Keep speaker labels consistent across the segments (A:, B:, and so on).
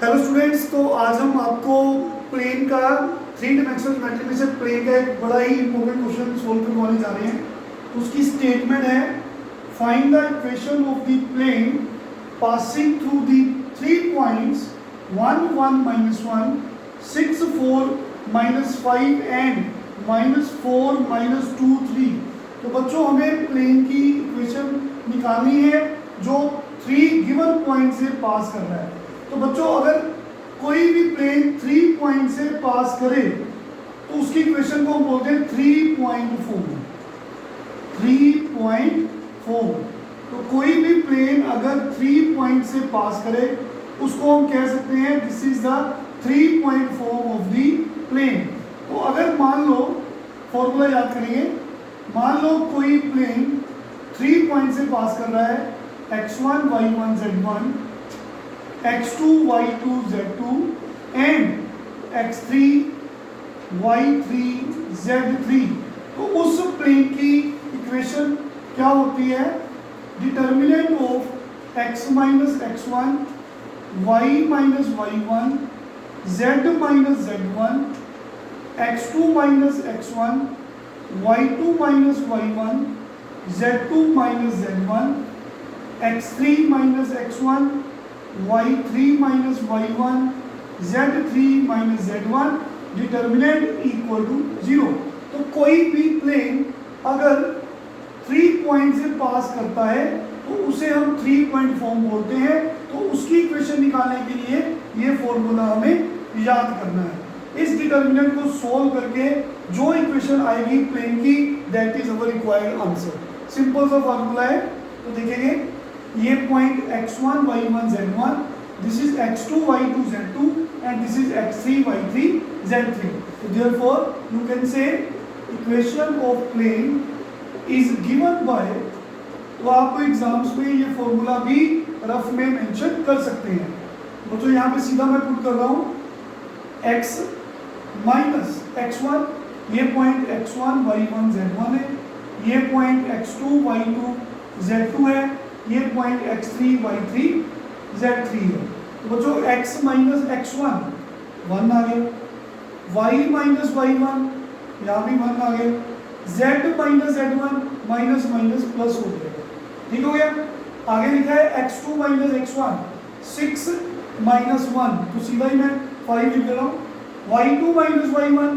A: Hello students, तो आज हम आपको प्लेन का थ्री डायमेंशनल ज्योमेट्री में से प्लेन का एक बड़ा ही इंपॉर्टेंट क्वेश्चन सोल्व करवाने जा रहे हैं। उसकी स्टेटमेंट है find the equation of the plane passing through the 3 points 1 1 -1 6 4 -5 and -4 -2 3। तो बच्चों हमें प्लेन की इक्वेशन निकालनी है जो 3 गिवन पॉइंट से पास कर रहा है। तो बच्चों अगर कोई भी प्लेन 3 पॉइंट से पास करे तो उसकी इक्वेशन को हम बोलते हैं 3.4। तो कोई भी प्लेन अगर 3 पॉइंट से पास करे उसको हम कह सकते हैं this is the 3.4 of the plane. तो अगर मान लो, फॉर्मूला याद करेंगे, मान लो कोई प्लेन 3 पॉइंट से पास कर रहा है x1 y1 z1 x2 y2 z2 and x3 y3 z3। तो उस प्लेन की इक्वेशन क्या होती है? Determinant of x minus x1 y minus y1 z minus z1 x2 minus x1 y2 minus y1 z2 minus z1 x3 minus x1 y3 minus y1 z3 minus z1 determinant equal to 0। तो कोई भी plane अगर 3 point से पास करता है तो उसे हम 3 पॉइंट फॉर्म बोलते हैं। तो उसकी इक्वेशन निकालने के लिए ये फॉर्मूला हमें याद करना है। इस डिटर्मिनेंट को सोल्व करके जो इक्वेशन आएगी प्लेन की, that is our required answer. Simple सा फॉर्मूला है। तो देखेंगे ये point x1 y1 z1, this is x2 y2 z2 and this is x3 y3 z3। so therefore you can say equation of plane is given by, तो आप exams में ये formula भी रफ में मेंशन कर सकते हैं। तो यहाँ पे सीधा मैं पुट कर रहा हूँ x माइनस x1, ये पॉइंट x1 y1 z1 है, ये पॉइंट x2 y2 z2 है, ये पॉइंट x3 y3 z3 है। तो बच्चों x माइनस x1 1 आ गया, y माइनस y1 यहाँ भी 1 आ गया, z minus z1 minus minus plus हो जाएगा। ठीक हो गया। आगे लिखा है x2 माइनस x1 6 माइनस 1, तो सीधा ही मैं 5 लिख रहा हूँ। y2 माइनस y1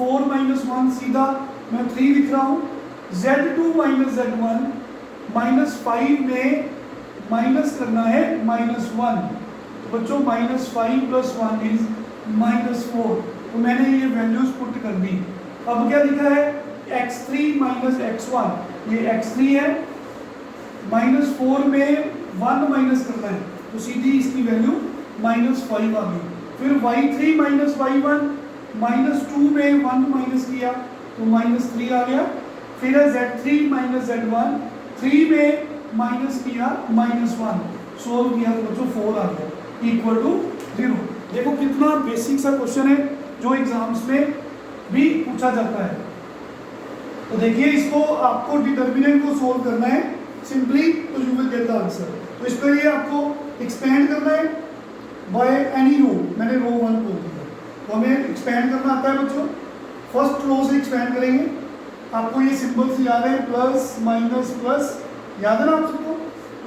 A: 4 माइनस 1, सीधा मैं 3 लिख रहा हूँ। z2 माइनस z1 -5 में माइनस करना है -1। तो बच्चों -5 + 1 इज -4। तो मैंने ये वैल्यूज पुट कर दी। अब क्या लिखा है x3 माइनस x1, ये x3 है, -4 में 1 माइनस करना है तो सीधी इसकी वैल्यू -5 आ गई। फिर y3 माइनस y1 -2 में 1 माइनस किया तो -3 आ गया। फिर है z3 माइनस z1, 3 में माइनस किया -1, सोल्व किया तो बच्चों 4 आ गया इक्वल टू 0। देखो कितना बेसिक सा क्वेश्चन है जो एग्जाम्स में भी पूछा जाता है। तो देखिए इसको आपको डिटर्मिनेंट को सोल्व करना है सिंपली, तो you will get the answer. तो इसके लिए आपको एक्सपेंड करना है बाय एनी रो, मैंने रो 1 बोल दिया। तो हमें एक्सपेंड करना आता है बच्चों, फर्स्ट रो से एक्सपेंड करेंगे। आपको ये सिंबल्स याद है, प्लस माइनस प्लस, याद है ना आप सबको?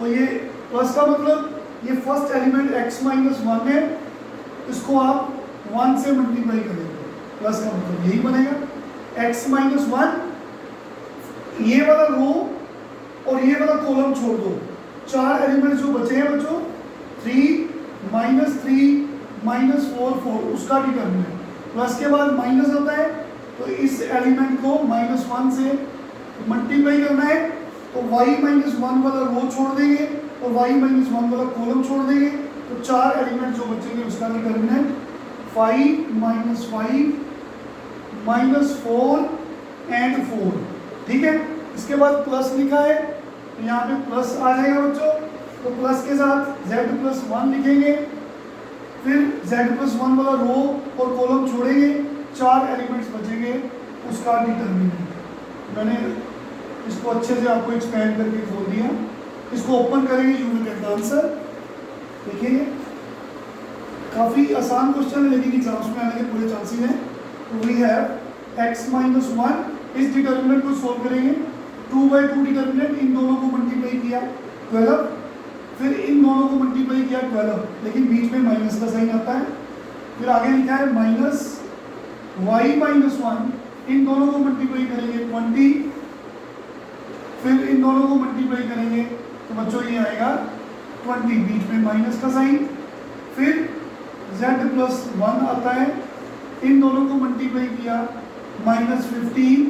A: तो ये प्लस का मतलब ये फर्स्ट एलिमेंट x माइनस 1 है, इसको आप 1 से मल्टीप्लाई करेंगे, प्लस का मतलब यही बनेगा x माइनस 1। ये वाला रो और ये वाला कॉलम छोड़ दो, 4 एलिमेंट जो बचे हैं बच्चों 3 -3 -4 4, उसका डिटर्मिनेंट प्लस के बाद माइनस आता है तो इस एलिमेंट को -1 से मल्टीप्लाई करना है। तो y माइनस 1 वाला रो छोड़ देंगे और y माइनस 1 वाला कॉलम छोड़ देंगे। तो 4 एलिमेंट जो बचेंगे उसका डिटर्मिनेंट 5 -5 -4 एंड 4। ठीक है। इसके बाद प्लस लिखा है तो यहाँ पे प्लस आ जाएगा बच्चों। तो प्लस के साथ z+1 लिखेंगे, फिर z+1 वाला रो और कॉलम छोड़ेंगे, 4 एलिमेंट्स बचेंगे, उसका डिटर्मिनेंट। मैंने इसको अच्छे से आपको एक्सपेंड करके खोल दिया। इसको ओपन करेंगे, you will get the answer. देखिए काफ़ी आसान क्वेश्चन है, लेकिन एग्जाम्स में आने के पूरे चांसेस हैं। We have x minus one, इस डिटर्मिनेंट को सोल्व करेंगे। 2/2 डिटर्मिनेंट, इन दोनों को मल्टीप्लाई किया 12, फिर इन दोनों को मल्टीप्लाई किया 12, लेकिन बीच में माइनस का साइन आता है। फिर आगे लिखा है माइनस y माइनस वन, इन दोनों को मल्टीप्लाई करेंगे 20, फिर इन दोनों को मल्टीप्लाई करेंगे तो बच्चों ये आएगा 20, बीच में माइनस का साइन। फिर z प्लस 1 आता है, इन दोनों को मल्टीप्लाई किया माइनस 15,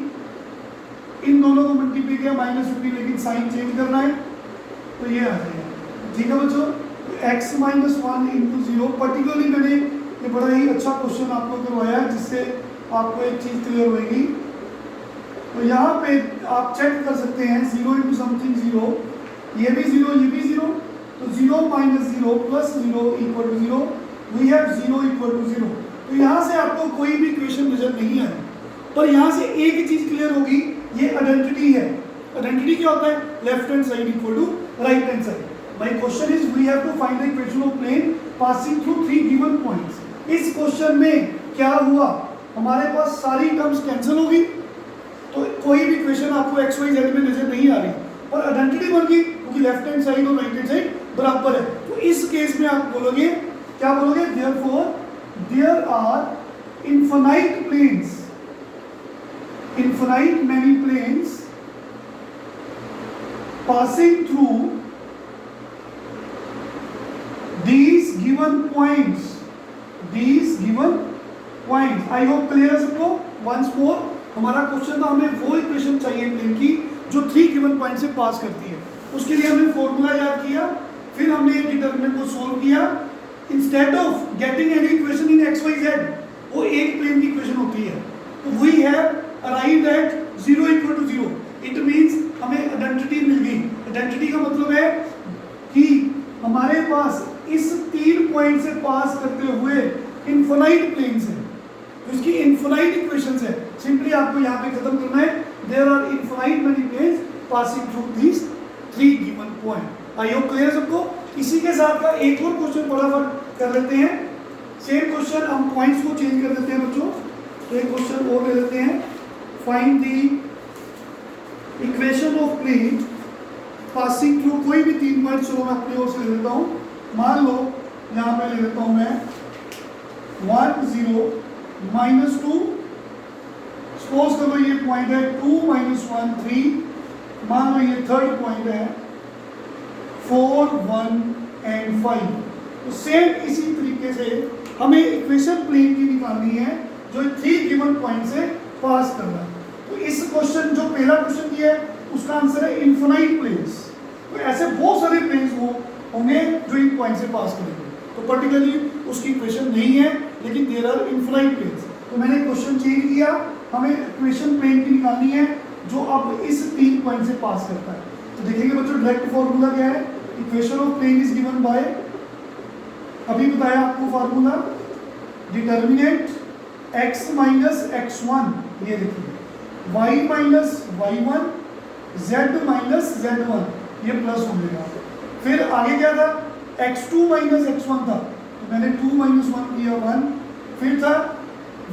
A: इन दोनों को मल्टीप्लाई किया माइनस 15, लेकिन साइन चेंज करना है तो ये आ जाएगा। ठीक है बच्चों, x minus one into zero. Particularly मैंने ये बड़ा ही अच्छा क्वेश्चन आपको करवाया है, जिससे आपको एक चीज़ क्लियर होगी। तो यहाँ पे आप चेक कर सकते हैं 0 इंटू समथिंग 0, ये भी 0, ये भी 0, तो 0 minus 0 plus 0 equal to 0, we have 0 equal to 0। तो यहाँ से आपको कोई भी इक्वेशन नजर नहीं आए, पर यहाँ से एक चीज़ क्लियर होगी, ये आइडेंटिटी है। आइडेंटिटी क्या होता है? Left hand side equal to right hand side. My question is we have to find the equation of plane passing through 3 given points. इस क्वेश्चन में क्या हुआ, हमारे पास सारी टर्म्स कैंसिल होगी, तो कोई भी इक्वेशन आपको एक्स वाई जेड में नजर नहीं आ रही, और आइडेंटिटी बन गई क्योंकि लेफ्ट हैंड साइड और राइट हैंड साइड बराबर है। तो इस केस में आप बोलोगे, क्या बोलोगे? Therefore there are infinite planes, infinite many planes passing through these given points, these given points। I hope clear है सबको। once more, हमारा क्वेश्चन था, हमें वो इक्वेशन चाहिए प्लेन की जो 3 गिवन पॉइंट से पास करती है। उसके लिए हमने फॉर्मूला याद किया, फिर हमने एक डिटरमिनेंट को सोल्व किया। Instead of getting any equation in x y z, वो एक प्लेन की इक्वेशन होती है। तो we have arrived at 0 equal to 0। It means हमें आइडेंटिटी मिल गई। आइडेंटिटी का मतलब है कि हमारे पास इस 3 पॉइंट से पास करते हुए इनफाइनाइट प्लेन्स है, तो इसकी इनफाइनाइट इक्वेशंस है। सिंपली आपको यहाँ पे खत्म करना है, there are infinite many planes passing through these 3 given point. I hope clear सबको। इसी के साथ का एक और क्वेश्चन फटाफट कर लेते हैं। सेम क्वेश्चन, हम पॉइंट्स को चेंज कर देते हैं बच्चों। तो एक क्वेश्चन और ले लेते हैं, find the equation of plane passing through कोई भी 3 पॉइंट। चलो मैं अपनी ओर से ले लेता हूँ। मान लो यहाँ पे ले लेता हूँ मैं 1 0 माइनस 2। सपोज करो ये पॉइंट है 2 माइनस 1 3। मान लो ये थर्ड पॉइंट है 4 1 एंड 5। तो सेम इसी तरीके से हमें इक्वेशन प्लेन की निकालनी है जो 3 गिवन पॉइंट से पास कर रहा है। तो इस क्वेश्चन, जो पहला क्वेश्चन दिया है, उसका आंसर है इनफाइनाइट प्लेन्स। तो ऐसे बहुत सारे प्लेन्स होंगे जो इन पॉइंट से पास करेंगे। तो पर्टिकुलरली उसकी इक्वेशन नहीं है, लेकिन देयर आर इनफाइनाइट प्लेन्स। तो मैंने क्वेश्चन चेंज किया, हमें इक्वेशन प्लेन की निकालनी है जो अब इस 3 पॉइंट से पास करता है। तो देखेंगे बच्चों, डायरेक्ट फॉर्मूला क्या है? Equation of plane is given by, अभी बताया आपको formula, determinant x minus x1, ये देखिए y minus y1, z minus z1, ये प्लस हो जाएगा। फिर आगे क्या था? x2 माइनस x1 था, तो मैंने 2 माइनस 1 किया 1। फिर था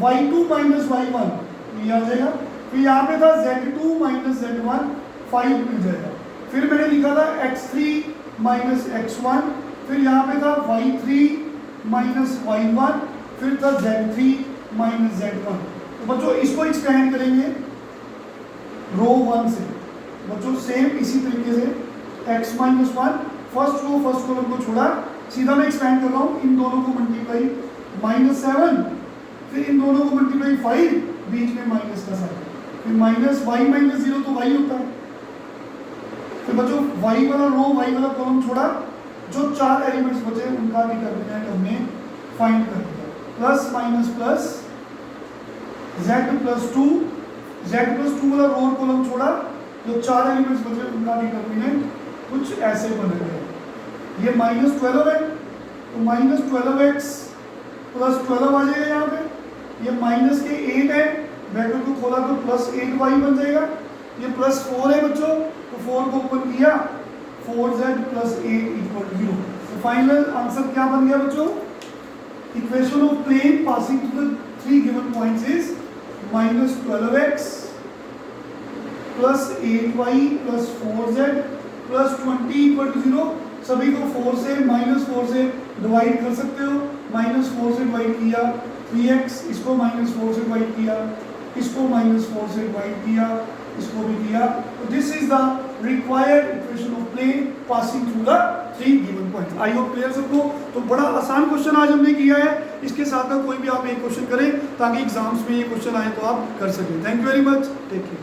A: y2 माइनस y1, ये आ जाएगा। फिर यहाँ पे था z2 माइनस z1, 5 मिल जाएगा। फिर मैंने लिखा था x3 माइनस x1, फिर यहाँ पे था y3 माइनस y1, फिर था z3 माइनस z1। तो बच्चों इसको एक्सपेंड करेंगे रो 1 से। बच्चों सेम इसी तरीके से x minus 1, first row first column को छोड़ा, सीधा मैं एक्सपेंड कर रहा हूँ। इन दोनों को मल्टीप्लाई माइनस 7, फिर इन दोनों को मल्टीप्लाई 5, बीच में माइनस का साइन, फिर माइनस y माइनस 0 तो y होता है। फिर बच्चों y वाला रो y वाला कॉलम छोड़ा, जो 4 एलिमेंट्स बचे उनका डिटर्मिनेंट हमने फाइंड कर दिया। Plus minus plus, z plus 2, z+2 वाला रो कॉलम छोड़ा, जो 4 एलिमेंट्स बचे उनका डिटर्मिनेंट कुछ ऐसे बनेगा। ये माइनस 12 है, तो माइनस 12x प्लस 12 आ जाएगा यहाँ पे। ये माइनस के 8 है, ब्रैकेट को खोला तो प्लस 8y बन जाएगा। ये प्लस 4 है बच्चों, तो 4 को ओपन किया, 4z प्लस 8 इक्वल 0। तो फाइनल आंसर क्या बन गया बच्चों? Equation of plane passing through the three given points is -12x plus 8y plus 4z plus 20 equal to 0। सभी को 4 से -4 से डिवाइड कर सकते हो। -4 से डिवाइड किया 3x, इसको -4 से डिवाइड किया, इसको -4 से डिवाइड किया, इसको भी किया। तो this is the required equation of plane passing through the three given points. I hope clear सबको। तो बड़ा आसान क्वेश्चन आज हमने किया है। इसके साथ कोई भी आप एक क्वेश्चन करें ताकि एग्जाम्स में ये क्वेश्चन आए तो आप कर सकें। Thank you very much, take care.